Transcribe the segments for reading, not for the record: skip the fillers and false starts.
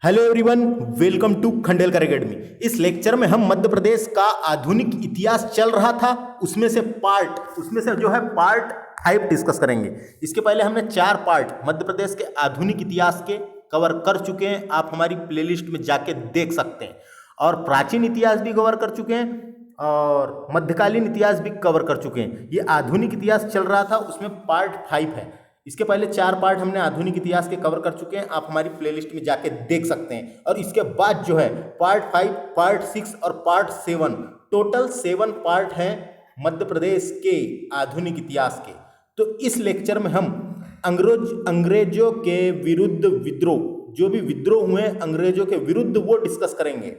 Hello everyone, welcome to Khandelkar academy. इस lecture में हम मध्य प्रदेश का आधुनिक इतिहास चल रहा था, उसमें से जो है पार्ट 5 डिस्कस करेंगे। इसके पहले हमने 4 पार्ट मध्य प्रदेश के आधुनिक इतिहास के कवर कर चुके हैं। आप हमारी प्लेलिस्ट में जाके देख सकते हैं। और प्राचीन इतिहास भी कवर कर चुके हैं और मध्यकालीन इतिहास भी कवर कर चुके हैं। ये आधुनिक इतिहास चल रहा था, उसमें पार्ट 5 है। इसके पहले 4 पार्ट हमने आधुनिक इतिहास के कवर कर चुके हैं, आप हमारी प्लेलिस्ट में जाके देख सकते हैं। और इसके बाद जो है पार्ट 5, पार्ट 6 और पार्ट 7, टोटल 7 पार्ट हैं मध्य प्रदेश के आधुनिक इतिहास के। तो इस लेक्चर में हम अंग्रेजों के विरुद्ध विद्रोह, जो भी विद्रोह हुए अंग्रेजों के विरुद्ध, वो डिस्कस करेंगे।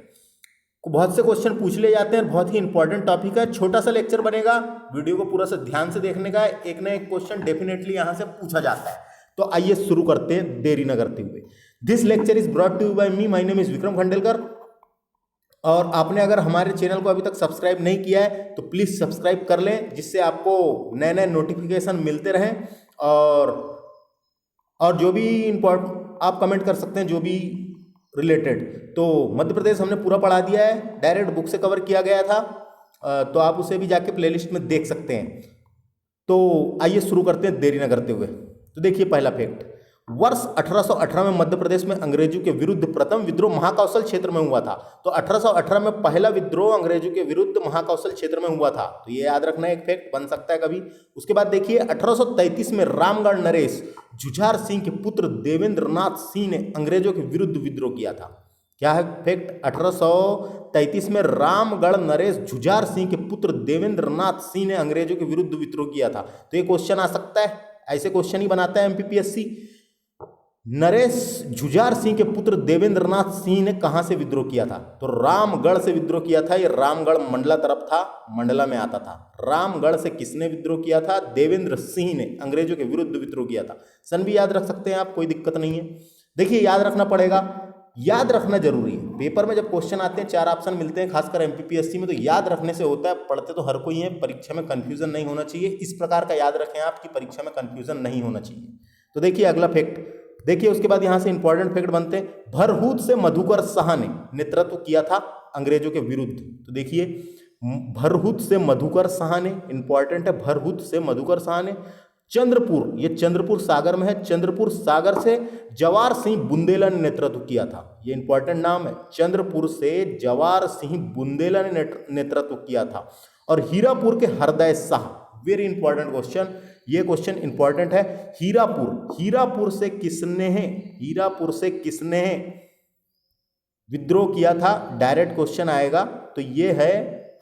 बहुत से क्वेश्चन पूछ ले जाते हैं, बहुत ही इंपॉर्टेंट टॉपिक है। छोटा सा लेक्चर बनेगा, वीडियो को पूरा से ध्यान से देखने का है। एक ना एक क्वेश्चन डेफिनेटली यहां से पूछा जाता है। तो आइए शुरू करते हैं देरी न करते हुए। This lecture is brought to you by me, my name is Vikram Khandelkar. और आपने अगर हमारे चैनल को अभी तक सब्सक्राइब नहीं किया है तो प्लीज सब्सक्राइब कर लें, जिससे आपको नए नए नोटिफिकेशन मिलते रहें। और जो भी इंपॉर्टेंट आप कमेंट कर सकते हैं, जो भी रिलेटेड। तो मध्य प्रदेश हमने पूरा पढ़ा दिया है, डायरेक्ट बुक से कवर किया गया था, तो आप उसे भी जाके प्लेलिस्ट में देख सकते हैं। तो आइए शुरू करते हैं देरी न करते हुए। तो देखिए पहला फैक्ट, वर्ष 1818 में मध्य प्रदेश में अंग्रेजों के विरुद्ध प्रथम विद्रोह महाकौशल क्षेत्र में हुआ था। तो 1818 में पहला विद्रोह अंग्रेजों के विरुद्ध महाकौशल क्षेत्र में हुआ था, तो ये याद रखना, एक फैक्ट बन सकता है कभी। उसके बाद देखिए 1833 में रामगढ़ नरेश जुझार सिंह के पुत्र देवेंद्र नाथ सिंह ने अंग्रेजों के विरुद्ध विद्रोह किया था। क्या है फैक्ट? 1833 में रामगढ़ नरेश जुझार सिंह के पुत्र देवेंद्र नाथ सिंह ने अंग्रेजों के विरुद्ध विद्रोह किया था। तो ये क्वेश्चन आ सकता है, ऐसे क्वेश्चन ही बनाता है एमपीपीएससी। नरेश जुझार सिंह के पुत्र देवेंद्र नाथ सिंह ने कहां से विद्रोह किया था? तो रामगढ़ से विद्रोह किया था। ये रामगढ़ मंडला तरफ था, मंडला में आता था। रामगढ़ से किसने विद्रोह किया था? देवेंद्र सिंह ने अंग्रेजों के विरुद्ध विद्रोह किया था। सन भी याद रख सकते हैं आप, कोई दिक्कत नहीं है। देखिए याद रखना पड़ेगा, याद रखना जरूरी है। पेपर में जब क्वेश्चन आते हैं 4 ऑप्शन मिलते हैं, खासकर एमपीपीएससी में, तो याद रखने से होता है। पढ़ते तो हर कोई है, परीक्षा में कंफ्यूजन नहीं होना चाहिए। इस प्रकार का याद रखें आप कि परीक्षा में कंफ्यूजन नहीं होना चाहिए। तो देखिए अगला फैक्ट, देखिए उसके बाद यहां से इंपॉर्टेंट फैक्ट बनते हैं। भरहूत से मधुकर शाह ने नेतृत्व किया था अंग्रेजों के विरुद्ध। तो देखिए भरहूत से मधुकर शाह ने, इंपॉर्टेंट है, भरहूत से मधुकर शाह ने। चंद्रपुर, ये चंद्रपुर सागर में है, चंद्रपुर सागर से जवार सिंह बुंदेला ने नेतृत्व किया था। ये इंपॉर्टेंट नाम है, चंद्रपुर से जवार सिंह बुंदेला ने नेतृत्व किया था। और हीरापुर के हरदय शाह, वेरी इंपॉर्टेंट क्वेश्चन, ये क्वेश्चन इंपॉर्टेंट है। हीरापुर से किसने विद्रोह किया था? डायरेक्ट क्वेश्चन आएगा, तो ये है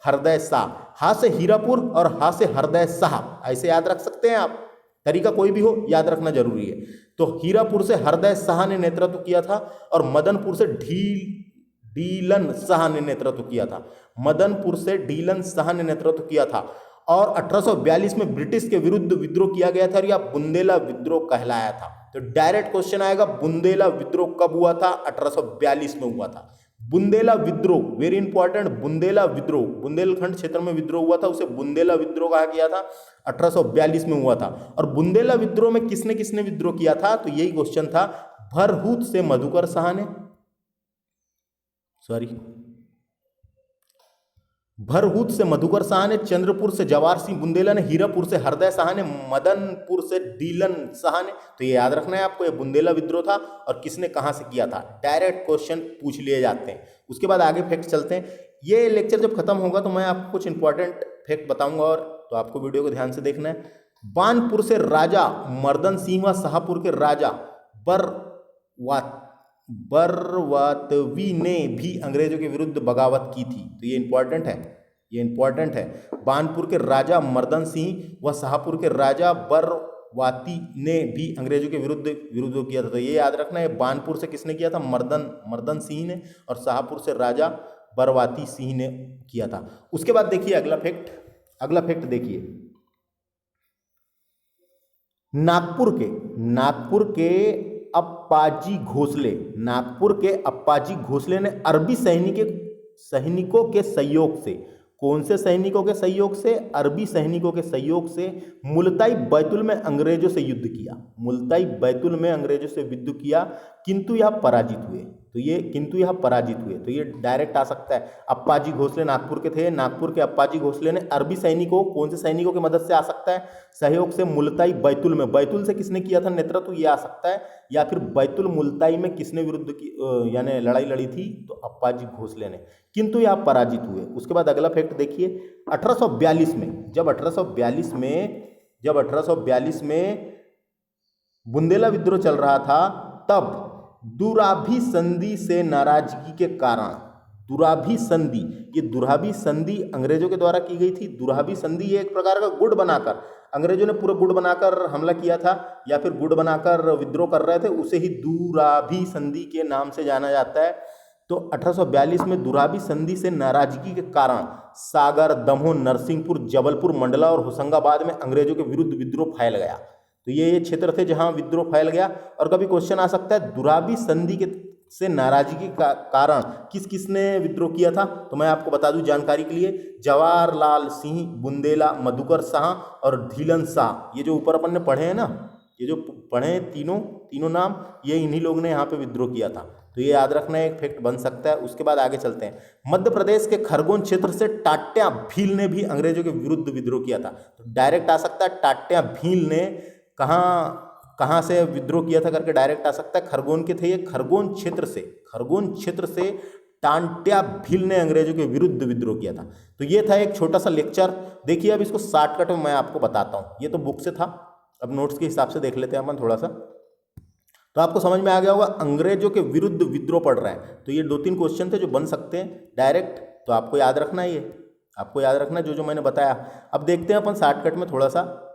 हरदय शाह। हा से हीरापुर और हा से हरदय शाह, ऐसे याद रख सकते हैं आप। तरीका कोई भी हो, याद रखना जरूरी है। तो हीरापुर से हरदय शाह ने नेतृत्व किया था और मदनपुर से डीलन शाह ने नेतृत्व किया था। मदनपुर से डीलन शाह ने नेतृत्व किया था। और 1842 में ब्रिटिश के विरुद्ध विद्रोह किया गया था, या बुंदेला विद्रोह कहलाया था। तो डायरेक्ट क्वेश्चन आएगा, बुंदेला विद्रोह कब हुआ था? 1842 में हुआ था। बुंदेला विद्रोह, वेरी इंपॉर्टेंट, बुंदेला विद्रोह, बुंदेलखंड क्षेत्र में विद्रोह हुआ था, उसे बुंदेला विद्रोह कहा गया था, 1842 में हुआ था। और बुंदेला विद्रोह में किसने किसने विद्रोह किया था? तो यही क्वेश्चन था। भरहूत से मधुकर शाह ने, भरहूत से मधुकर शाह ने, चंद्रपुर से जवार सिंह बुंदेला ने, हीरापुर से हरदय शाह ने, मदनपुर से डीलन शाह ने। तो ये याद रखना है आपको, ये बुंदेला विद्रोह था और किसने कहां से किया था। डायरेक्ट क्वेश्चन पूछ लिए जाते हैं। उसके बाद आगे फैक्ट चलते हैं। ये लेक्चर जब खत्म होगा तो मैं आपको कुछ इंपॉर्टेंट फैक्ट बताऊंगा, और तो आपको वीडियो को ध्यान से देखना है। बानपुर से राजा मर्दन सिंह व शाहपुर के राजा बरवातवी ने भी अंग्रेजों के विरुद्ध बगावत की थी। तो ये इंपॉर्टेंट है, बानपुर के राजा मर्दन सिंह व शाहपुर के राजा बरवाती ने भी अंग्रेजों के विरुद्ध किया था। तो ये याद रखना है, बानपुर से किसने किया था? मर्दन सिंह ने, और शाहपुर से राजा बरवाती सिंह ने किया था। उसके बाद देखिए अगला फैक्ट देखिए, नागपुर के अप्पाजी घोसले ने अरबी सैनिकों के सहयोग से, कौन से सैनिकों के सहयोग से? अरबी सैनिकों के सहयोग से मुल्ताई बैतुल में अंग्रेजों से युद्ध किया, किंतु यह पराजित हुए। तो ये किंतु यह पराजित हुए, तो ये डायरेक्ट आ सकता है। अप्पाजी घोसले नागपुर के थे, नागपुर के अप्पाजी घोसले ने अरबी सैनिकों, कौन से सैनिकों की मदद से आ सकता है, सहयोग से मुल्ताई बैतुल में, बैतुल से किसने किया था नेतृत्व, ये आ सकता है। या फिर बैतुल मुल्ताई में किसने विरुद्ध की यानी लड़ाई लड़ी थी, तो अप्पाजी घोसले ने, किंतु यह पराजित हुए। उसके बाद अगला फैक्ट देखिए, 1842 में, जब 1842 में बुंदेला विद्रोह चल रहा था, तब दुराभी संधि से नाराजगी के कारण, दुराभी संधि, ये दुराभी संधि अंग्रेजों के द्वारा की गई थी। दुराभी संधि ये एक प्रकार का गुड़ बनाकर, अंग्रेजों ने पूरा गुड़ बनाकर हमला किया था या फिर गुड़ बनाकर विद्रोह कर रहे थे, उसे ही दुराभी संधि के नाम से जाना जाता है। तो 1842 में दुराभी संधि से नाराजगी के कारण सागर, दमोह, नरसिंहपुर, जबलपुर, मंडला और होशंगाबाद में अंग्रेजों के विरुद्ध विद्रोह फैल गया। तो ये क्षेत्र थे जहां विद्रोह फैल गया। और कभी क्वेश्चन आ सकता है दुराभी संधि के से नाराजगी का कारण किस किसने विद्रोह किया था, तो मैं आपको बता दूं जानकारी के लिए, जवाहरलाल सिंह, बुंदेला, मधुकर शाह और ढीलन शाह, ये जो ऊपर अपन ने पढ़े हैं ना, ये जो पढ़े हैं तीनों नाम, ये इन्हीं लोग ने यहाँ पे विद्रोह किया था। तो ये याद रखना एक फैक्ट बन सकता है। उसके बाद आगे चलते हैं, मध्य प्रदेश के खरगोन क्षेत्र से टाट्या भील ने भी अंग्रेजों के विरुद्ध विद्रोह किया था। तो डायरेक्ट आ सकता है टाट्या भील ने कहाँ से विद्रोह किया था करके डायरेक्ट आ सकता है, खरगोन के थे ये। खरगोन क्षेत्र से टाट्या भील ने अंग्रेजों के विरुद्ध विद्रोह किया था। तो ये था एक छोटा सा लेक्चर। देखिए अब इसको शॉर्टकट में मैं आपको बताता हूँ, ये तो बुक से था, अब नोट्स के हिसाब से देख लेते हैं अपन थोड़ा सा। तो आपको समझ में आ गया होगा, अंग्रेजों के विरुद्ध विद्रोह पड़ रहा है। तो ये 2-3 क्वेश्चन थे जो बन सकते हैं डायरेक्ट, तो आपको याद रखना है, ये आपको याद रखना है जो मैंने बताया। अब देखते हैं अपन शॉर्टकट में थोड़ा सा।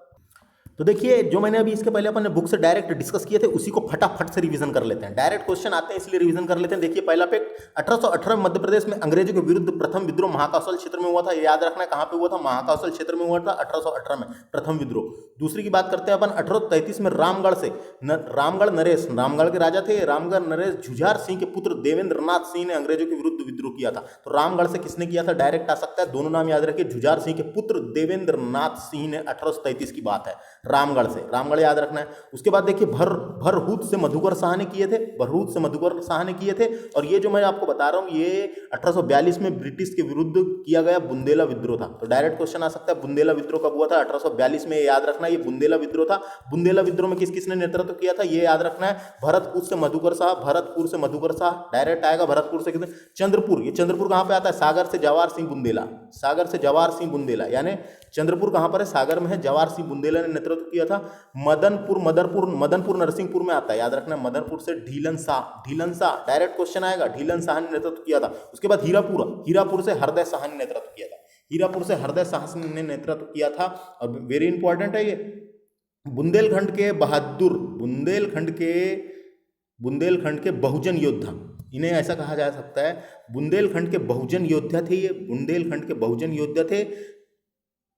तो देखिए जो मैंने अभी इसके पहले अपन बुक से डायरेक्ट डिस्कस किए थे, उसी को फटाफट से रिवीजन कर लेते हैं। डायरेक्ट क्वेश्चन आते हैं इसलिए रिवीजन कर लेते हैं। देखिए पहला फैक्ट, 1818 में मध्य प्रदेश में अंग्रेजों के विरुद्ध प्रथम विद्रोह महाकौशल क्षेत्र में हुआ था। ये याद रखना है, कहाँ पे हुआ था, महाकौशल क्षेत्र में हुआ था 1818 में प्रथम विद्रोह। दूसरी की बात करते हैं अपन, 1833 में रामगढ़ के राजा थे रामगढ़ नरेश झुझार सिंह के पुत्र देवेंद्र नाथ सिंह ने अंग्रेजों के विरुद्ध विद्रोह किया था। तो रामगढ़ से किसने किया था, डायरेक्ट आ सकता है, दोनों नाम याद रखिए, झुझार सिंह के पुत्र देवेंद्र नाथ सिंह ने, 1833 की बात है, रामगढ़ से, रामगढ़ याद रखना है। उसके बाद देखिए भरहूत से मधुकर शाह ने किए थे, और ये जो मैं आपको बता रहा हूं ये 1842 में ब्रिटिश के विरुद्ध किया गया बुंदेला विद्रोह था। तो डायरेक्ट क्वेश्चन आ सकता है बुंदेला विद्रोह कब हुआ था, 1842 में, याद रखना ये बुंदेला विद्रोह था। बुंदेला विद्रोह में किस किसने नेतृत्व किया था, ये याद रखना है, भरतपुर से मधुकर शाह, डायरेक्ट आएगा। भरतपुर से कितने, चंद्रपुर, ये चंद्रपुर कहां पे आता है, सागर से जवाहर सिंह बुंदेला, यानी चंद्रपुर कहां पर है, सागर में है, जवाहर सिंह बुंदेला ने नेतृत्व किया था। मदनपुर नरसिंहपुर में आता है, याद रखना, मदनपुर से ढीलन शाह, डायरेक्ट क्वेश्चन आएगा, ढीलन शाह ने नेतृत्व किया था। उसके बाद हीरापुर से हरदय शाह ने नेतृत्व किया था, और वेरी इंपॉर्टेंट है ये, बुंदेलखंड के बहुजन योद्धा, इन्हें ऐसा कहा जा सकता है, बुंदेलखंड के बहुजन योद्धा थे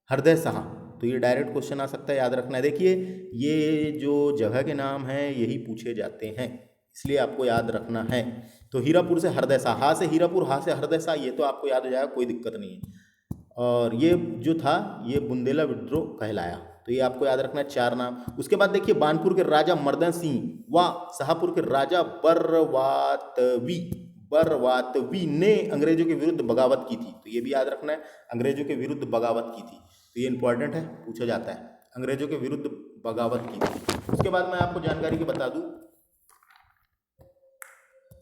हरदय शाह। तो ये डायरेक्ट क्वेश्चन आ सकता है, याद रखना है। देखिए ये जो जगह के नाम हैं यही पूछे जाते हैं, इसलिए आपको याद रखना है। तो हीरापुर से हरदय शाह, हा से हीरापुर, हा से हरदय शाह, ये तो आपको याद हो जाएगा, कोई दिक्कत नहीं है। और ये जो था ये बुंदेला विद्रोह कहलाया। तो ये आपको याद रखना है 4 नाम। उसके बाद देखिए बानपुर के राजा मर्दन सिंह व शाहपुर के राजा बरवातवी ने अंग्रेजों के विरुद्ध बगावत की थी। तो ये भी याद रखना है, अंग्रेजों के विरुद्ध बगावत की थी। तो ये इंपॉर्टेंट है, पूछा जाता है, अंग्रेजों के विरुद्ध बगावत की थी। उसके बाद मैं आपको जानकारी की बता दूं,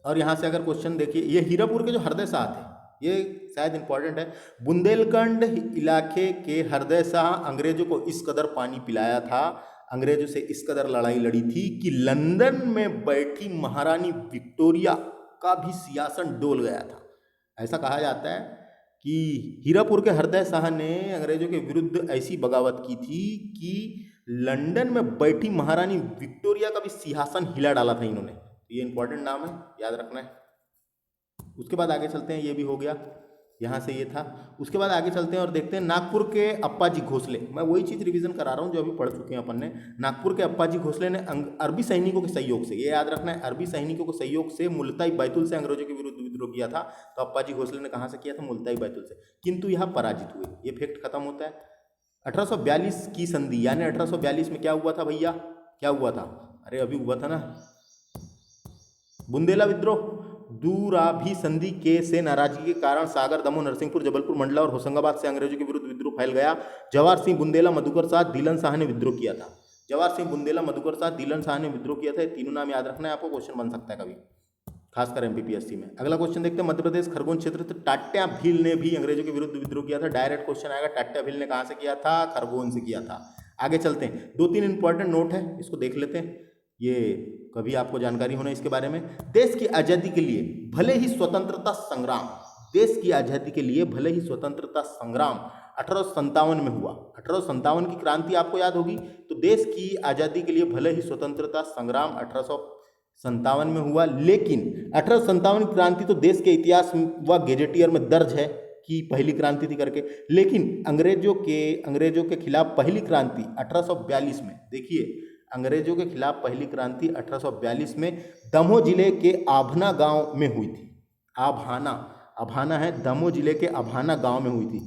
और यहाँ से अगर क्वेश्चन देखिए, ये हीरापुर के जो हरदय शाह थे, ये शायद इंपॉर्टेंट है, बुंदेलखंड इलाके के हरदय शाह अंग्रेजों को इस कदर पानी पिलाया था, अंग्रेजों से इस कदर लड़ाई लड़ी थी कि लंदन में बैठी महारानी विक्टोरिया का भी सिंहासन डोल गया था। ऐसा कहा जाता है कि हीरापुर के हरदय शाह ने अंग्रेजों के विरुद्ध ऐसी बगावत की थी कि लंदन में बैठी महारानी विक्टोरिया का भी सिंहासन हिला डाला था इन्होंने। ये इंपॉर्टेंट नाम है, याद रखना है। उसके बाद आगे चलते हैं, ये भी हो गया, यहाँ से ये था। उसके बाद आगे चलते हैं और देखते हैं नागपुर के अप्पाजी घोसले। मैं वही चीज़ रिवीजन करा रहा हूँ जो अभी पढ़ चुके हैं अपन ने। नागपुर के अप्पाजी घोसले ने अरबी सैनिकों के सहयोग से, ये याद रखना है, अरबी सैनिकों के सहयोग से मुल्ताई बैतुल से अंग्रेजों के विरुद्ध विद्रोह किया था। तो अप्पाजी घोसले ने कहाँ से किया था, मुल्ताई बैतुल से, किंतु यहाँ पराजित हुए। ये फैक्ट खत्म होता है। 1842 की संधि, यानी 1842 में क्या हुआ था भैया, क्या हुआ था, अरे अभी हुआ था ना, बुंदेला विद्रोह। दूराभिसंधि के से नाराजगी के कारण सागर, दमोह, नरसिंहपुर, जबलपुर, मंडला और होशंगाबाद से अंग्रेजों के विरुद्ध विद्रोह फैल गया। जवाहर सिंह बुंदेला, मधुकर साह, दीलन शाह ने विद्रोह किया था। जवाहर सिंह बुंदेला, मधुकर साह, दीलन शाह ने विद्रोह किया था। ये तीनों नाम याद रखना है आपको, क्वेश्चन बन सकता है कभी, खासकर एमपीपीएससी में। अगला क्वेश्चन देखते हैं, मध्य प्रदेश खरगोन क्षेत्र, तो टाट्या भील ने भी अंग्रेजों के विरुद्ध विद्रोह किया था। डायरेक्ट क्वेश्चन आएगा, टाट्या भील ने कहाँ से किया था? खरगोन से किया था। आगे चलते हैं, 2-3 इंपॉर्टेंट नोट है, इसको देख लेते हैं, ये कभी आपको जानकारी होना इसके बारे में। देश की आज़ादी के लिए भले ही स्वतंत्रता संग्राम, देश की आज़ादी के लिए भले ही स्वतंत्रता संग्राम 1857 में हुआ। 1857 की क्रांति आपको याद होगी। तो देश की आज़ादी के लिए भले ही स्वतंत्रता संग्राम 1857 में हुआ, लेकिन 1857 की क्रांति तो देश के इतिहास व गेजेटियर में दर्ज है कि पहली क्रांति थी करके, लेकिन अंग्रेजों के खिलाफ पहली क्रांति 1842 में, देखिए अंग्रेजों के खिलाफ पहली क्रांति 1842 में दमोह जिले के आभना गांव में हुई थी। अभाना है, दमोह जिले के अभाना गांव में हुई थी।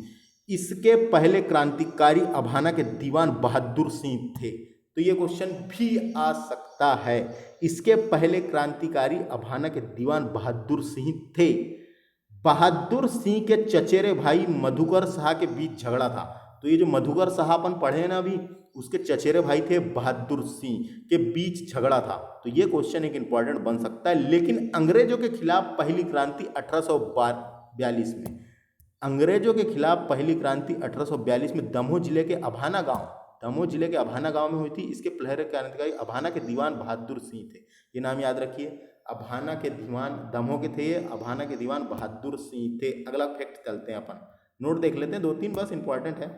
इसके पहले क्रांतिकारी अभाना के दीवान बहादुर सिंह थे। तो ये क्वेश्चन भी आ सकता है, इसके पहले क्रांतिकारी अभाना के दीवान बहादुर सिंह थे। बहादुर सिंह के चचेरे भाई मधुकर शाह के बीच झगड़ा था। तो ये जो मधुकर शाह अपन पढ़े ना अभी, उसके चचेरे भाई थे बहादुर सिंह, के बीच झगड़ा था। तो ये क्वेश्चन एक इंपॉर्टेंट बन सकता है। लेकिन अंग्रेजों के खिलाफ पहली क्रांति 1842 में, अंग्रेजों के खिलाफ पहली क्रांति 1842 में दमोह जिले के अभाना गांव में हुई थी। इसके पहले क्रांतिकारी अभाना के दीवान बहादुर सिंह थे। ये नाम याद रखिए, अभाना के दीवान, दमोह के थे ये, अभाना के दीवान बहादुर सिंह थे। अगला फैक्ट चलते हैं अपन, नोट देख लेते हैं, 2-3 बस इंपॉर्टेंट है।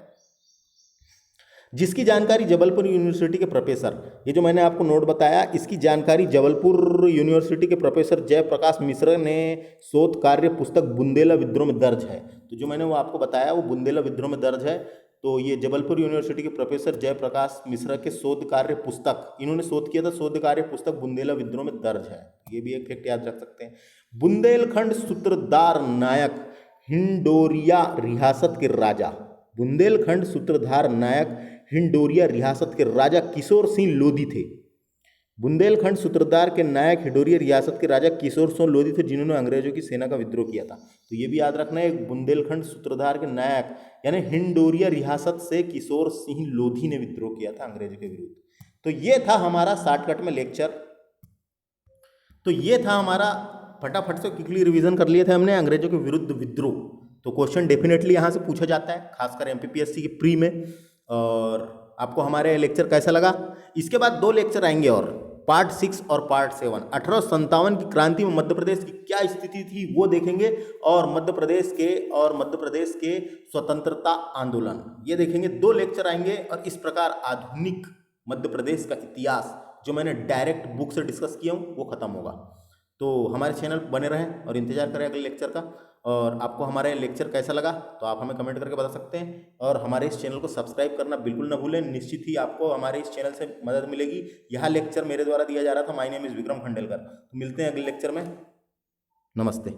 जिसकी जानकारी जबलपुर यूनिवर्सिटी के प्रोफेसर, ये जो मैंने आपको नोट बताया, इसकी जानकारी जबलपुर यूनिवर्सिटी के प्रोफेसर जयप्रकाश मिश्र ने शोध कार्य पुस्तक बुंदेला विद्रोह में दर्ज है। तो जो मैंने वो आपको बताया वो बुंदेला विद्रोह में दर्ज है। तो ये जबलपुर यूनिवर्सिटी के प्रोफेसर जयप्रकाश मिश्रा के शोध कार्य पुस्तक, इन्होंने शोध किया था, शोध कार्य पुस्तक बुंदेला विद्रोह में दर्ज है। ये भी एक फैक्ट याद रख सकते हैं। बुंदेलखंड सूत्रधार नायक हिंडोरिया रियासत के राजा, बुंदेलखंड सूत्रधार नायक हिंडोरिया रियासत के राजा किशोर सिंह लोधी थे। बुंदेलखंड सूत्रधार के नायक हिंडोरिया रियासत के राजा किशोर सिंह लोधी थे, जिन्होंने अंग्रेजों की सेना का विद्रोह किया था। तो ये भी याद रखना है, बुंदेलखंड सूत्रधार के नायक यानी हिंडोरिया रियासत से किशोर सिंह लोधी ने विद्रोह किया था अंग्रेजों के विरुद्ध। तो ये था हमारा शॉर्टकट में लेक्चर। तो ये था हमारा, फटाफट से क्विकली रिवीजन कर लिए थे हमने अंग्रेजों के विरुद्ध विद्रोह। तो क्वेश्चन डेफिनेटली यहाँ से पूछा जाता है, खासकर एमपीपीएससी की प्री में। और आपको हमारे लेक्चर कैसा लगा? इसके बाद 2 लेक्चर आएंगे और पार्ट 6 और पार्ट 7। 1857 की क्रांति में मध्य प्रदेश की क्या स्थिति थी वो देखेंगे, और मध्य प्रदेश के स्वतंत्रता आंदोलन, ये देखेंगे। 2 लेक्चर आएंगे और इस प्रकार आधुनिक मध्य प्रदेश का इतिहास जो मैंने डायरेक्ट बुक से डिस्कस किया हूँ वो खत्म होगा। तो हमारे चैनल बने रहें और इंतजार करें अगले लेक्चर का। और आपको हमारा लेक्चर कैसा लगा तो आप हमें कमेंट करके बता सकते हैं। और हमारे इस चैनल को सब्सक्राइब करना बिल्कुल ना भूलें, निश्चित ही आपको हमारे इस चैनल से मदद मिलेगी। यह लेक्चर मेरे द्वारा दिया जा रहा था, my name is Vikram Khandelkar. तो मिलते हैं अगले लेक्चर में, नमस्ते।